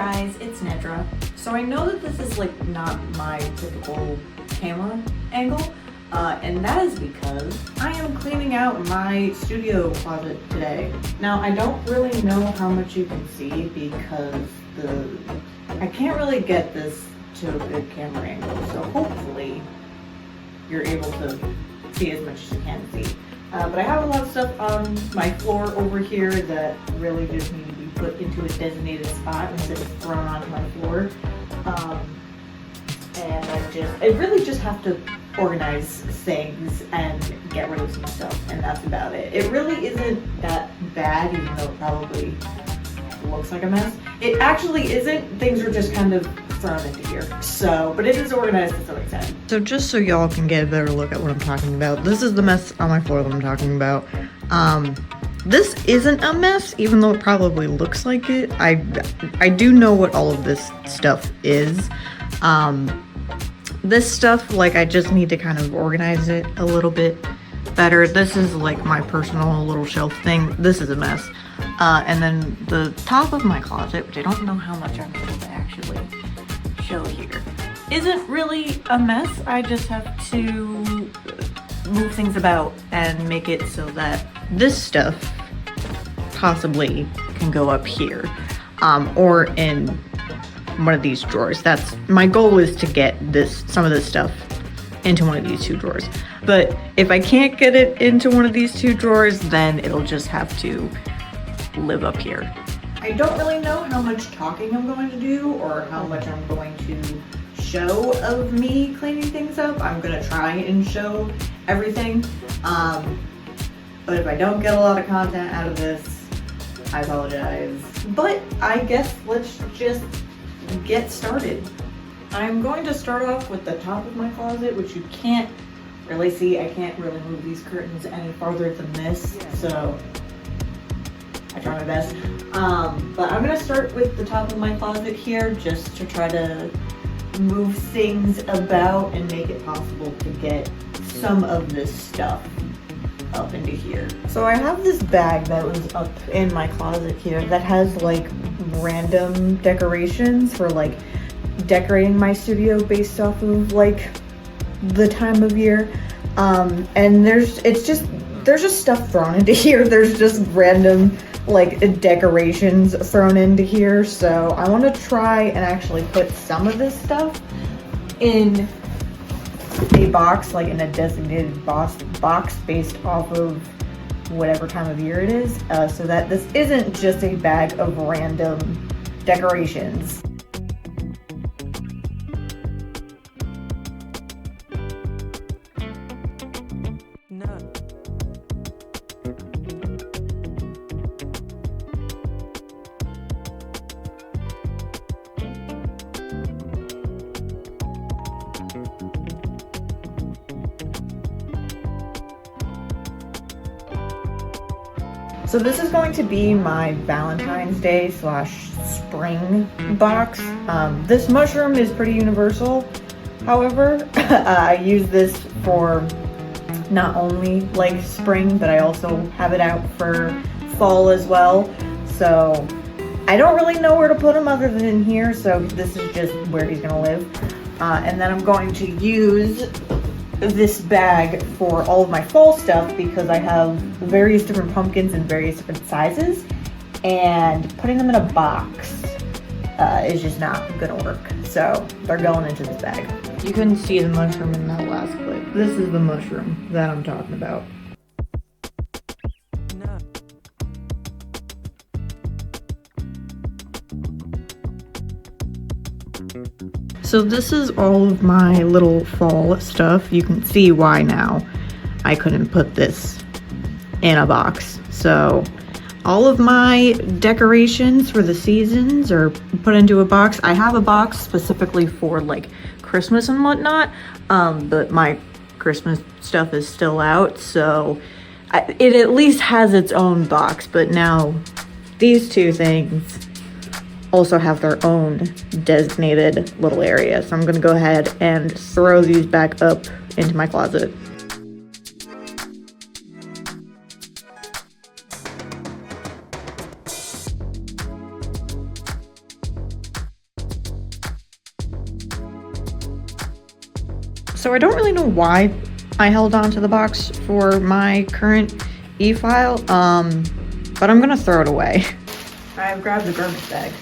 guys, it's Nedra. So I know that this is like not my typical camera angle, and that is because I am cleaning out my studio closet today. Now I don't really know how much you can see because I can't really get this to a good camera angle, so hopefully you're able to see as much as you can see. But I have a lot of stuff on my floor over here that really just need to be put into a designated spot instead of thrown onto my floor. And I really just have to organize things and get rid of some stuff, and that's about it. It really isn't that bad, even though it probably looks like a mess. It actually isn't. Things are just kind of thrown into here. So, but it is organized to some extent. So just so y'all can get a better look at what I'm talking about, this is the mess on my floor that I'm talking about. This isn't a mess, even though it probably looks like it. I do know what all of this stuff is. This stuff, like, I just need to kind of organize it a little bit better. This is like my personal little shelf thing. This is a mess. And then the top of my closet, which I don't know how much I'm able to actually show here, isn't really a mess. I just have to move things about and make it so that this stuff possibly can go up here, or in one of these drawers. That's my goal, is to get some of this stuff into one of these two drawers. But if I can't get it into one of these two drawers, then it'll just have to live up here. I don't really know how much talking I'm going to do or how much I'm going to show of me cleaning things up. I'm gonna try and show everything. But if I don't get a lot of content out of this, I apologize. But I guess let's just get started. I'm going to start off with the top of my closet, which you can't really see. I can't really move these curtains any farther than this, so I try my best. But I'm gonna start with the top of my closet here, just to try to move things about and make it possible to get some of this stuff up into here. So I have this bag that was up in my closet here that has like random decorations for like decorating my studio based off of like the time of year. And there's just stuff thrown into here. There's just random like decorations thrown into here. So I want to try and actually put some of this stuff in a box, like in a designated box based off of whatever time of year it is, so that this isn't just a bag of random decorations. So this is going to be my Valentine's Day / spring box. This mushroom is pretty universal. However, I use this for not only like spring, but I also have it out for fall as well. So I don't really know where to put him other than in here. So this is just where he's gonna live. And then I'm going to use this bag for all of my fall stuff because I have various different pumpkins in various different sizes, and putting them in a box is just not gonna work. So they're going into this bag. You couldn't see the mushroom in that last clip. This is the mushroom that I'm talking about. So this is all of my little fall stuff. You can see why now I couldn't put this in a box. So all of my decorations for the seasons are put into a box. I have a box specifically for like Christmas and whatnot, but my Christmas stuff is still out. So it at least has its own box, but now these two things also have their own designated little area. So I'm gonna go ahead and throw these back up into my closet. So I don't really know why I held on to the box for my current e-file, but I'm gonna throw it away. I've grabbed the garbage bag.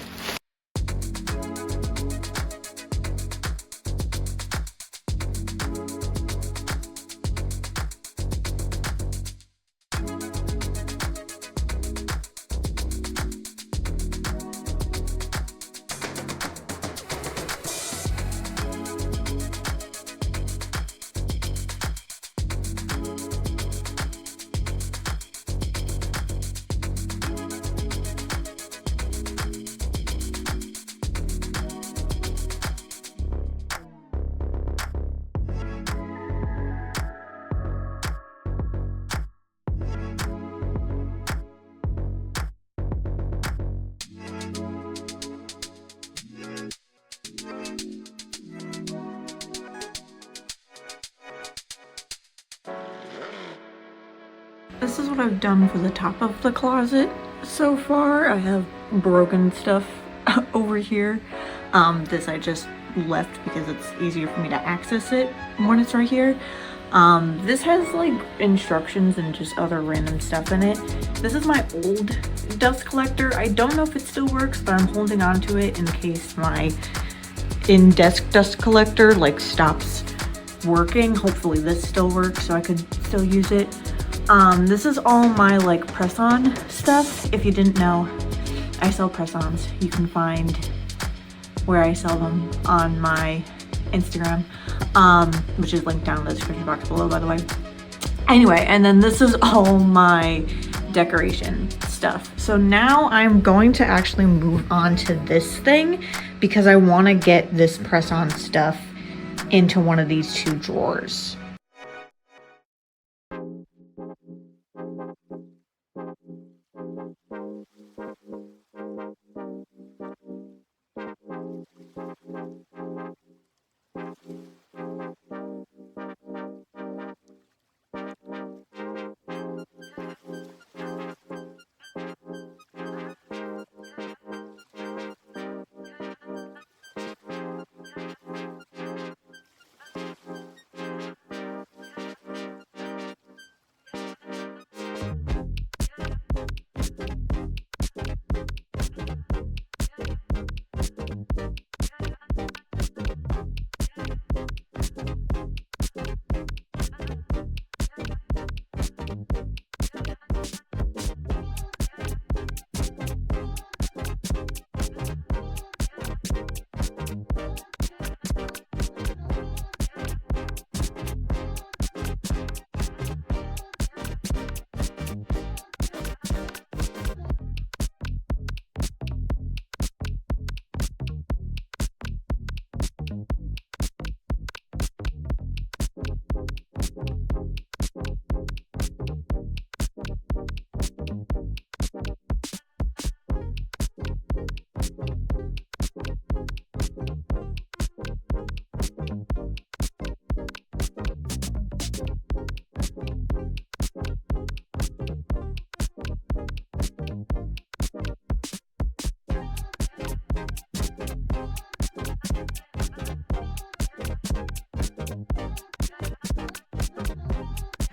This is what I've done for the top of the closet so far. I have broken stuff over here. This I just left because it's easier for me to access it when it's right here. This has like instructions and just other random stuff in it. This is my old dust collector. I don't know if it still works, but I'm holding on to it in case my in-desk dust collector like stops working. Hopefully this still works so I could still use it. This is all my like press-on stuff. If you didn't know, I sell press-ons. You can find where I sell them on my Instagram, which is linked down in the description box below, by the way. Anyway, and then this is all my decoration stuff. So now I'm going to actually move on to this thing because I want to get this press-on stuff into one of these two drawers.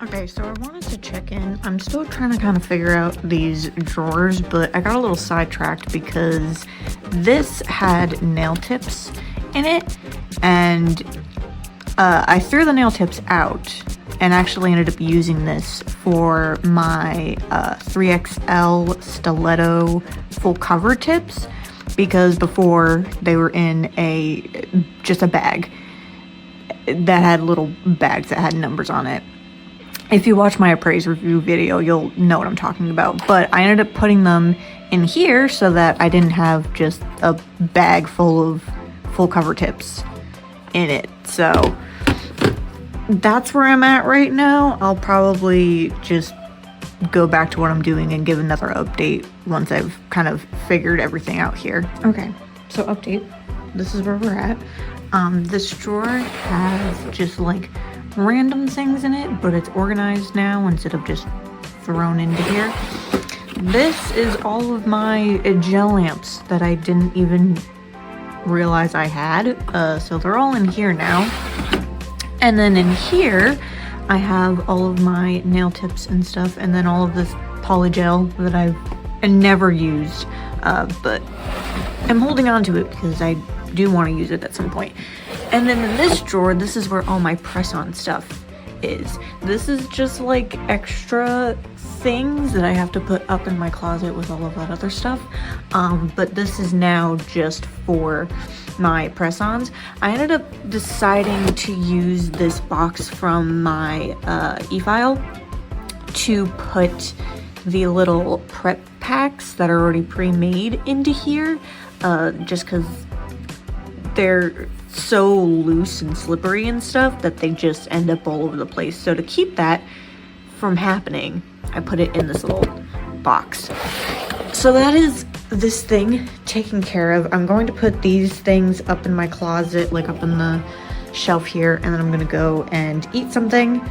Okay, so I wanted to check in. I'm still trying to kind of figure out these drawers, but I got a little sidetracked because this had nail tips in it, and I threw the nail tips out and actually ended up using this for my 3XL stiletto full cover tips, because before they were in just a bag that had little bags that had numbers on it. If you watch my appraise review video, you'll know what I'm talking about. But I ended up putting them in here so that I didn't have just a bag full of full cover tips in it. So that's where I'm at right now. I'll probably just go back to what I'm doing and give another update once I've kind of figured everything out here. Okay, so update. This is where we're at. This drawer has just like random things in it, but it's organized now instead of just thrown into here. This is all of my gel lamps that I didn't even realize I had. So they're all in here now. And then in here, I have all of my nail tips and stuff, and then all of this polygel that I've never used, but I'm holding on to it because I do want to use it at some point. And then in this drawer, this is where all my press-on stuff is. This is just like extra things that I have to put up in my closet with all of that other stuff. But this is now just for my press-ons. I ended up deciding to use this box from my e-file to put the little prep packs that are already pre-made into here, just because they're so loose and slippery and stuff that they just end up all over the place. So to keep that from happening, I put it in this little box. So that is this thing taken care of. I'm going to put these things up in my closet, like up in the shelf here, and then I'm gonna go and eat something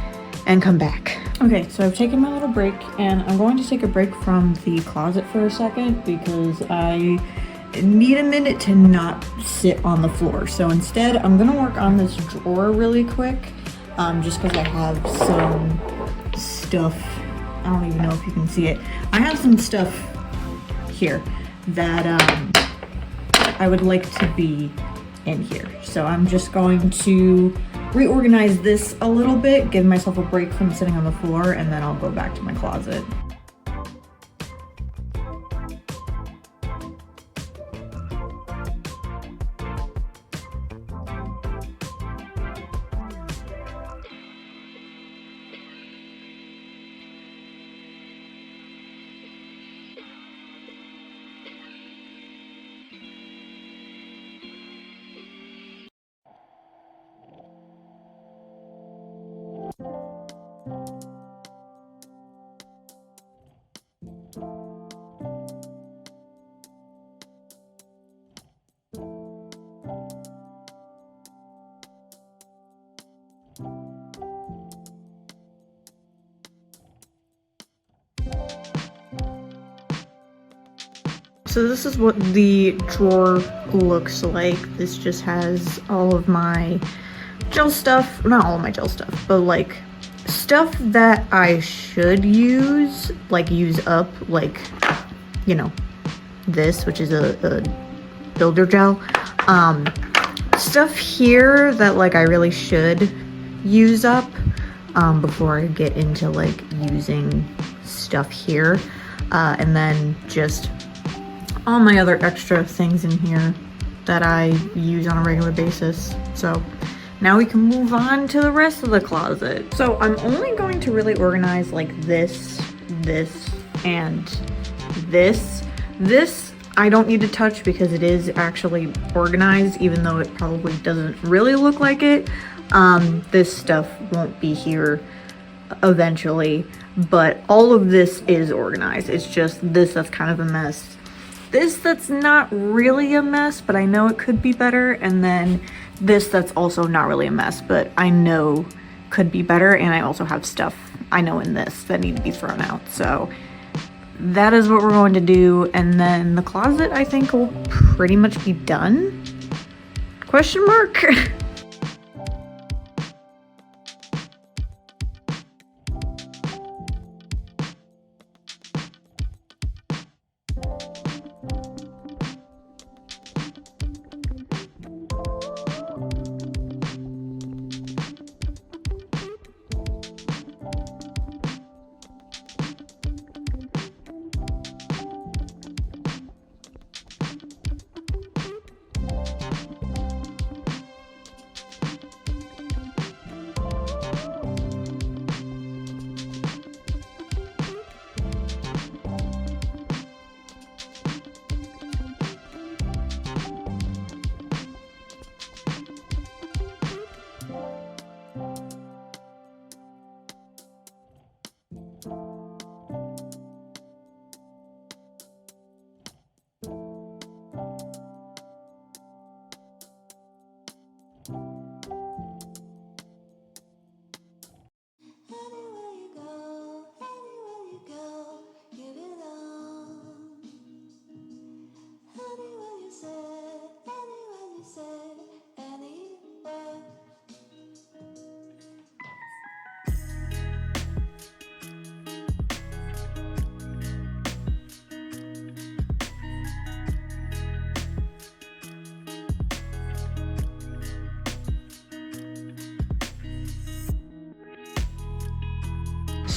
and come back. Okay, so I've taken my little break, and I'm going to take a break from the closet for a second because I need a minute to not sit on the floor. So instead, I'm gonna work on this drawer really quick, just because I have some stuff. I don't even know if you can see it. I have some stuff here that I would like to be in here. So I'm just going to reorganize this a little bit, give myself a break from sitting on the floor, and then I'll go back to my closet. So this is what the drawer looks like. This just has all of my gel stuff, not all of my gel stuff, but like stuff that I should use, like use up, like, you know, this, which is a builder gel. Stuff here that like I really should use up before I get into like using stuff here. And then just all my other extra things in here that I use on a regular basis. So now we can move on to the rest of the closet. So I'm only going to really organize like this, and this. This I don't need to touch because it is actually organized, even though it probably doesn't really look like it. This stuff won't be here eventually, but all of this is organized. It's just this that's kind of a mess. This that's not really a mess, but I know it could be better. And then this that's also not really a mess, but I know could be better. And I also have stuff I know in this that need to be thrown out. So that is what we're going to do. And then the closet, I think, will pretty much be done? Question mark?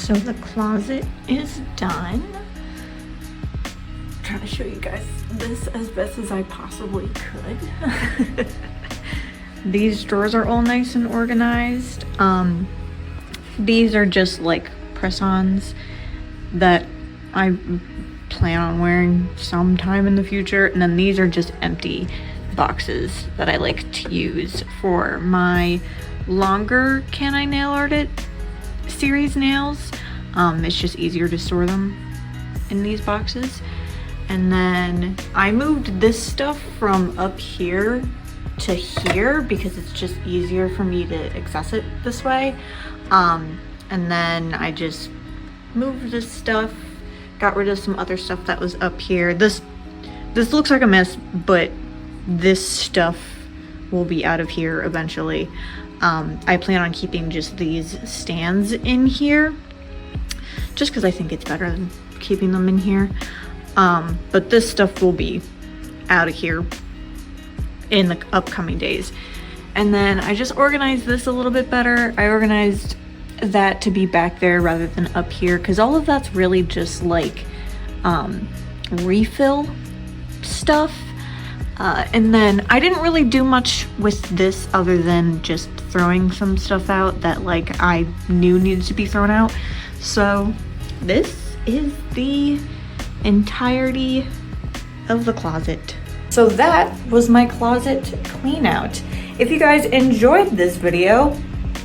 So the closet is done. I'm trying to show you guys this as best as I possibly could. These drawers are all nice and organized. These are just like press-ons that I plan on wearing sometime in the future, and then these are just empty boxes that I like to use for my longer Can I Nail Art It series nails. It's just easier to store them in these boxes. And then I moved this stuff from up here to here because it's just easier for me to access it this way. And then I just moved this stuff, got rid of some other stuff that was up here. This looks like a mess, but this stuff will be out of here eventually. I plan on keeping just these stands in here just because I think it's better than keeping them in here. But this stuff will be out of here in the upcoming days. And then I just organized this a little bit better. I organized that to be back there rather than up here because all of that's really just like refill stuff. And then I didn't really do much with this other than just throwing some stuff out that like I knew needed to be thrown out. So this is the entirety of the closet. So that was my closet clean out. If you guys enjoyed this video,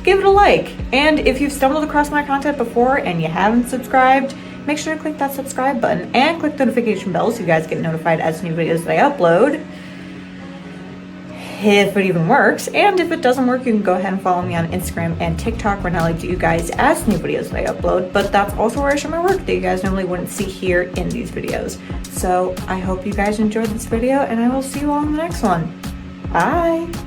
give it a like. And if you've stumbled across my content before and you haven't subscribed, make sure to click that subscribe button and click the notification bell so you guys get notified as new videos that I upload. If it even works. And if it doesn't work, you can go ahead and follow me on Instagram and TikTok where I like to you guys as new videos that I upload, but that's also where I share my work that you guys normally wouldn't see here in these videos. So I hope you guys enjoyed this video and I will see you all in the next one. Bye.